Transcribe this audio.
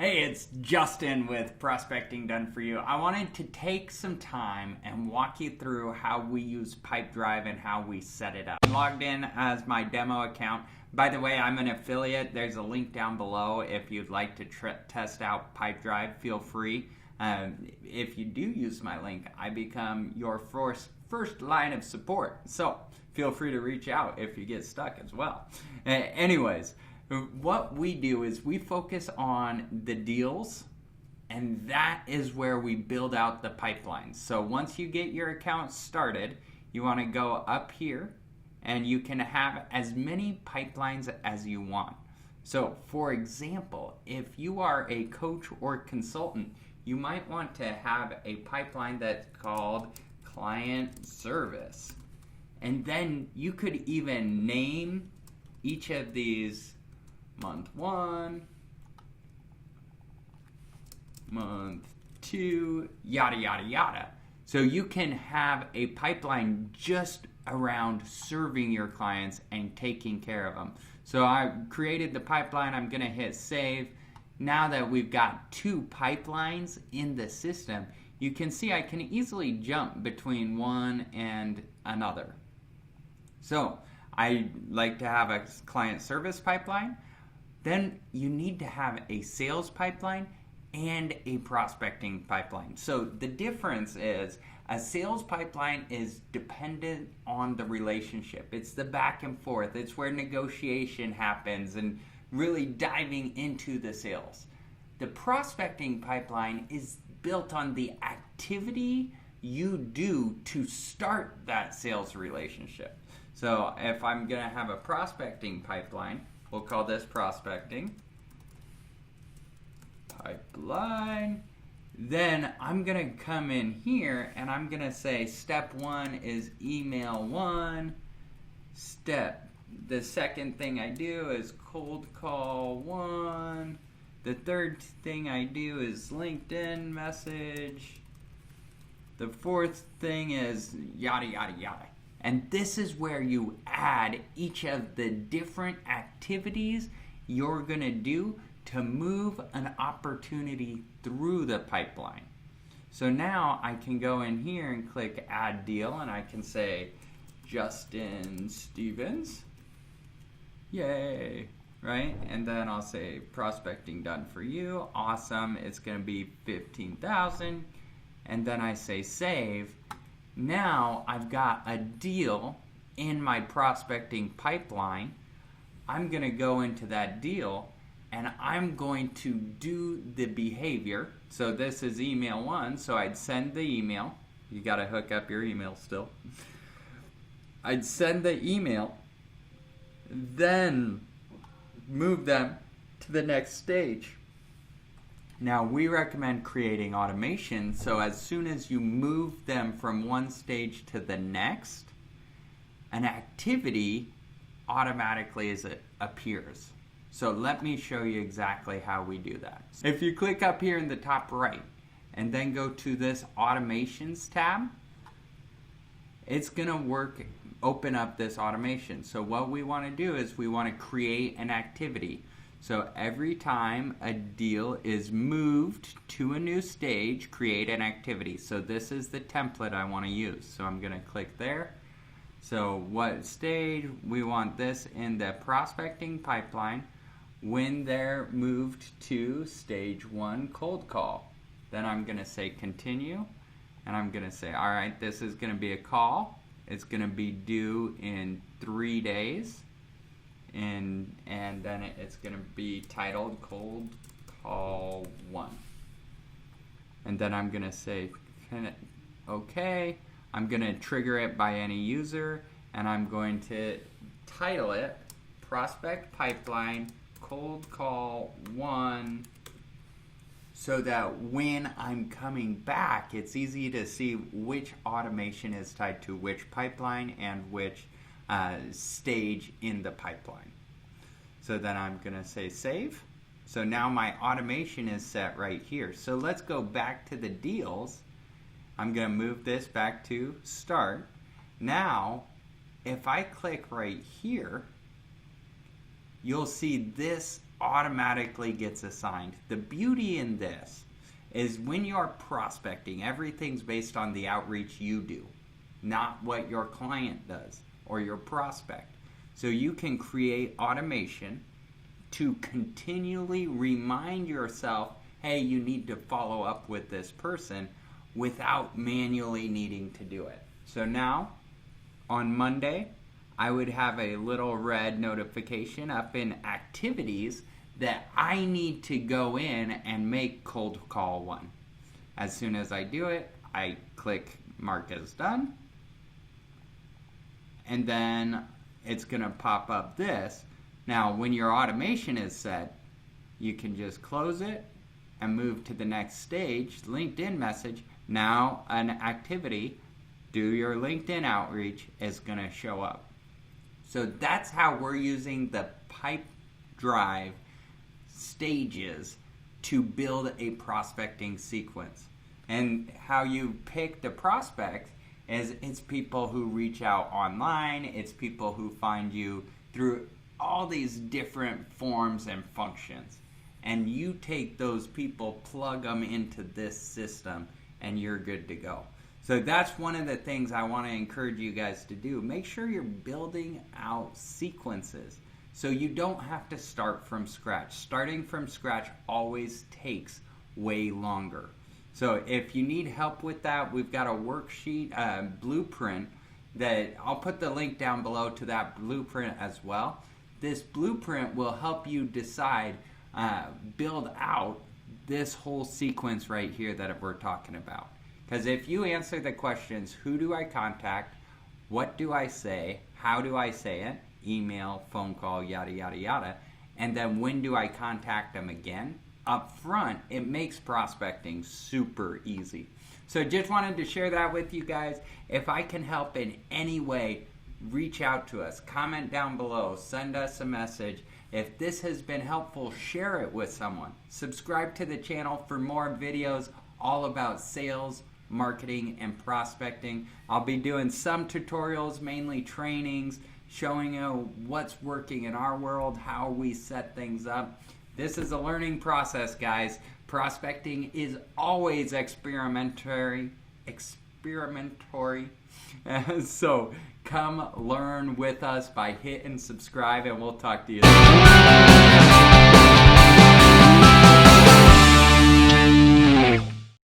Hey, it's Justin with Prospecting Done For You. I wanted to take some time and walk you through how we use Pipedrive and how we set it up. I'm logged in as my demo account. By the way, I'm an affiliate. There's a link down below if you'd like to test out Pipedrive. Feel free. If you do use my link, I become your first line of support. So feel free to reach out if you get stuck as well. Anyways, what we do is we focus on the deals, and that is where we build out the pipeline. So once you get your account started, you want to go up here and you can have as many pipelines as you want. So for example, if you are a coach or consultant, you might want to have a pipeline that's called client service. And then you could even name each of these month 1, month 2, yada, yada, yada. So you can have a pipeline just around serving your clients and taking care of them. So I created the pipeline. I'm going to hit save. Now that we've got 2 pipelines in the system, you can see I can easily jump between one and another. So I like to have a client service pipeline. Then you need to have a sales pipeline and a prospecting pipeline. So the difference is a sales pipeline is dependent on the relationship. It's the back and forth. It's where negotiation happens and really diving into the sales. The prospecting pipeline is built on the activity you do to start that sales relationship. So if I'm going to have a prospecting pipeline, we'll call this prospecting pipeline. Then I'm going to come in here and I'm going to say step 1 is email 1. The second thing I do is cold call 1. The third thing I do is LinkedIn message. The fourth thing is yada, yada, yada. And this is where you add each of the different activities you're going to do to move an opportunity through the pipeline. So now I can go in here and click add deal and I can say Justin Stevens. Yay, right? And then I'll say prospecting done for you. Awesome. It's going to be 15,000. And then I say save. Now I've got a deal in my prospecting pipeline. I'm going to go into that deal and I'm going to do the behavior. So this is email 1, so I'd send the email. You got to hook up your email still. I'd send the email, then move them to the next stage. Now, we recommend creating automation, so as soon as you move them from one stage to the next, an activity automatically appears. So let me show you exactly how we do that. If you click up here in the top right, and then go to this Automations tab, it's going to open up this automation. So what we want to do is we want to create an activity. So every time a deal is moved to a new stage, create an activity. So this is the template I want to use. So I'm going to click there. So what stage? We want this in the prospecting pipeline when they're moved to stage 1 cold call. Then I'm going to say continue. And I'm going to say, all right, this is going to be a call. It's going to be due in 3 days. And then it's going to be titled Cold Call 1. And then I'm going to say OK. I'm going to trigger it by any user, and I'm going to title it Prospect Pipeline Cold Call 1, so that when I'm coming back, it's easy to see which automation is tied to which pipeline and which stage in the pipeline. So then I'm going to say save. So now my automation is set right here. So let's go back to the deals. I'm going to move this back to start. Now, if I click right here, you'll see this automatically gets assigned. The beauty in this is when you're prospecting, everything's based on the outreach you do, not what your client does or your prospect. So you can create automation to continually remind yourself, hey, you need to follow up with this person without manually needing to do it. So now, on Monday, I would have a little red notification up in activities that I need to go in and make cold call one. As soon as I do it, I click mark as done, and then it's going to pop up this. Now, when your automation is set, you can just close it and move to the next stage, LinkedIn message. Now, an activity, do your LinkedIn outreach, is going to show up. So that's how we're using the Pipedrive stages to build a prospecting sequence. And how you pick the prospect is it's people who reach out online, it's people who find you through all these different forms and functions. And you take those people, plug them into this system, and you're good to go. So that's one of the things I want to encourage you guys to do. Make sure you're building out sequences so you don't have to start from scratch. Starting from scratch always takes way longer. So if you need help with that, we've got a worksheet, blueprint, that I'll put the link down below to that blueprint as well. This blueprint will help you decide, build out this whole sequence right here that we're talking about. Because if you answer the questions, who do I contact, what do I say, how do I say it, email, phone call, yada, yada, yada, and then when do I contact them again, up front, it makes prospecting super easy. So just wanted to share that with you guys. If I can help in any way, reach out to us, comment down below, send us a message. If this has been helpful, share it with someone. Subscribe to the channel for more videos all about sales, marketing, and prospecting. I'll be doing some tutorials, mainly trainings, showing you what's working in our world, how we set things up. This is a learning process, guys. Prospecting is always experimentary. So come learn with us by hitting subscribe, and we'll talk to you soon.